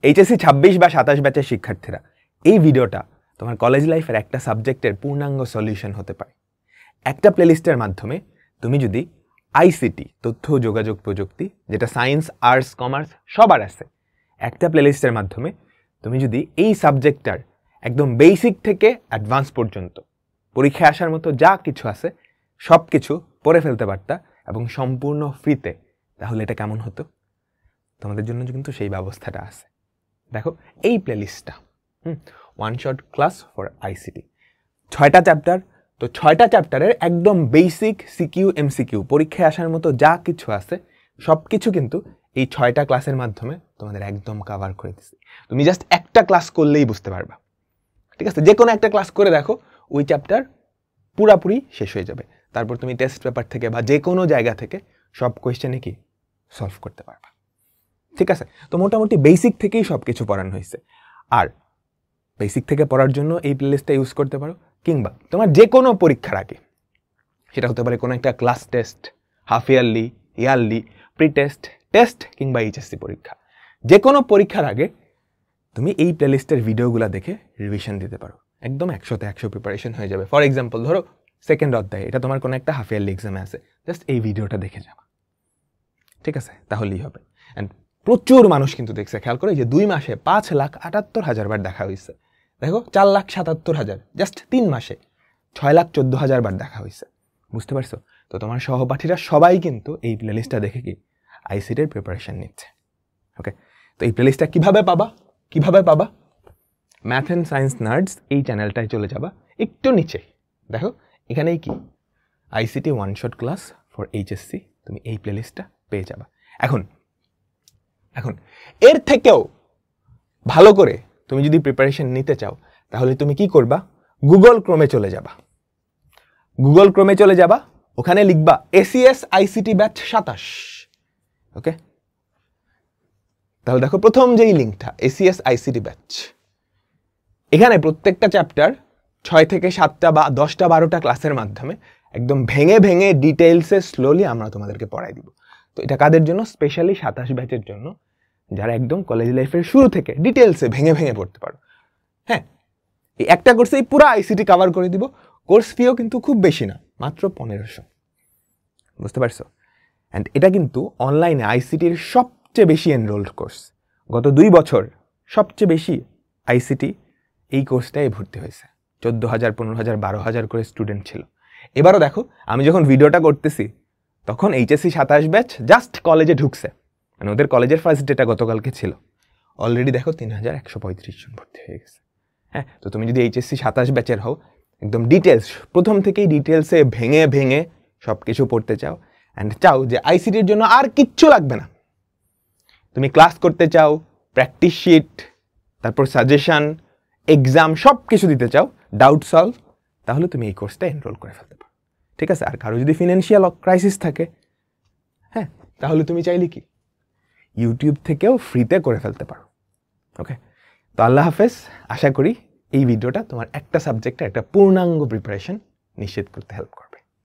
HSC 26 বা 27 ব্যাচের শিক্ষার্থীরা, এই ভিডিওটা তোমার কলেজ লাইফের একটা সাবজেক্টের পূর্ণাঙ্গ সলিউশন হতে পারে। একটা প্লেলিস্টের মাধ্যমে তুমি যদি আইসিটি, তথ্য ও যোগাযোগ প্রযুক্তি, যেটা সায়েন্স, আর্টস, কমার্স সবার আছে, একটা প্লেলিস্টের মাধ্যমে তুমি যদি এই সাবজেক্টটার একদম বেসিক থেকে অ্যাডভান্স পর্যন্ত পরীক্ষায় আসার মতো যা কিছু আছে সব কিছু পড়ে ফেলতে পারতা এবং সম্পূর্ণ ফ্রিতে, তাহলে এটা কেমন হতো? তোমাদের জন্য কিন্তু সেই ব্যবস্থাটা আছে। দেখো এই প্লেলিস্টটা, one shot class for ICT, 6টা চ্যাপ্টার। তো 6টা চ্যাপ্টারের একদম বেসিক সিকিউ, এমসিকিউ, পরীক্ষায় আসার মতো যা কিছু আছে সব কিছু কিন্তু এই 6টা ক্লাসের মাধ্যমে তোমাদের একদম কাভার করে দিচ্ছি। তুমি জাস্ট একটা ক্লাস করলেই বুঝতে পারবা, ঠিক আছে? যে কোনো একটা ক্লাস করে দেখো, ওই চ্যাপ্টার পুরাপুরি শেষ হয়ে যাবে। তারপর তুমি টেস্ট পেপার থেকে বা যে কোনো জায়গা থেকে সব কোয়েশ্চেনে কি সলভ করতে পারবা, ঠিক আছে? তো মোটামুটি বেসিক থেকেই সব কিছু পড়ানো হয়েছে। আর বেসিক থেকে পড়ার জন্য এই প্লেলিস্টটা ইউজ করতে পারো, কিংবা তোমার যে কোনো পরীক্ষার আগে, সেটা হতে পারে কোনো একটা class test, half yearly, yearly, pre test, test কিংবা এইচএসসি পরীক্ষা, যে কোনো পরীক্ষার আগে তুমি এই প্লেলিস্টের ভিডিওগুলো দেখে রিভিশন দিতে পারো। একদম 100তে 100 প্রিপারেশন হয়ে যাবে। ফর এক্সাম্পল ধরো সেকেন্ড অধ্যায়, এটা তোমার কোনো একটা হাফ ইয়ারলি এক্সামে আছে, জাস্ট এই ভিডিওটা দেখে যাবা, ঠিক আছে? তাহলেই হবে। অ্যান্ড প্রচুর মানুষ কিন্তু দেখছে, খেয়াল করে যে 2 মাসে 5,78,000 বার দেখা হয়েছে। দেখো 4,77,000 জাস্ট 3 মাসে 6,14,000 বার দেখা হয়েছে। বুঝতে পারছো? তো তোমার সহপাঠীরা সবাই কিন্তু এই প্লেলিস্টটা দেখে কি আইসিটির প্রিপারেশন নিচ্ছে। ওকে, তো এই প্লেলিস্টটা কিভাবে পাবা? ম্যাথ অ্যান্ড সায়েন্স নার্ডস এই চ্যানেলটায় চলে যাবা, একটু নিচে দেখো এখানেই কি ICT one shot class for HSC, তুমি এই প্লেলিস্টটা পেয়ে যাবা। এখন এর থেকেও ভালো করে তুমি যদি প্রিপারেশন নিতে চাও, তাহলে তুমি কি করবা? গুগল ক্রোমে চলে যাবা, ওখানে লিখবা এসিএস আইসিটি ব্যাচ 27। ওকে, তাহলে দেখো প্রথম যেই লিঙ্কটা এসিএস আইসিটি ব্যাচ, এখানে প্রত্যেকটা চ্যাপ্টার 6 থেকে 7টা বা 10টা 12টা ক্লাসের মাধ্যমে একদম ভেঙে ডিটেইলসে স্লোলি আমরা তোমাদেরকে পড়াই দিব। তো এটা কাদের জন্য? স্পেশালি 27 ব্যাচের জন্য, যারা একদম কলেজ লাইফের শুরু থেকে ডিটেইলসে ভেঙে পড়তে পারো। হ্যাঁ, এই একটা কোর্সেই পুরো আইসিটি কভার করে দিব। কোর্স ফিও কিন্তু খুব বেশি না, মাত্র 1500। বুঝতে পারছো? অ্যান্ড এটা কিন্তু অনলাইনে আইসিটির সবচেয়ে বেশি এনরোলড কোর্স। গত 2 বছর সবচেয়ে বেশি আইসিটি এই কোর্সটাই ভর্তি হয়েছে। 14,000, 15,000, 12,000 করে স্টুডেন্ট ছিল। এবারও দেখো, আমি যখন ভিডিওটা করতেছি তখন এইচএসসি 27 ব্যাচ জাস্ট কলেজে ঢুকছে, মানে ওদের কলেজের ফার্স্ট ডেটা গতকালকে ছিল। অলরেডি দেখো 3,135 জন ভর্তি হয়ে গেছে। হ্যাঁ, তো তুমি যদি এইচএসসি 27 ব্যাচের হও, একদম ডিটেলস প্রথম থেকেই ডিটেলসে ভেঙে সব কিছু পড়তে চাও, অ্যান্ড চাও যে আইসিটির জন্য আর কিচ্ছু লাগবে না, তুমি ক্লাস করতে চাও, প্র্যাকটিস শিট, তারপর সাজেশন, এক্সাম সব কিছু দিতে চাও, ডাউট সলভ, তাহলে তুমি এই কোর্সটা এনরোল করে ফেলতে পারো, ঠিক আছে? আর কারো যদি ফিনান্সিয়াল ক্রাইসিস থাকে, হ্যাঁ, তাহলে তুমি চাইলে কি ইউটিউব থেকেও ফ্রিতে করে ফেলতে পারো। ওকে, তো আল্লাহ হাফেজ। আশা করি এই ভিডিওটা তোমার একটা সাবজেক্টের একটা পূর্ণাঙ্গ প্রিপারেশন নিশ্চিত করতে হেল্প করবে।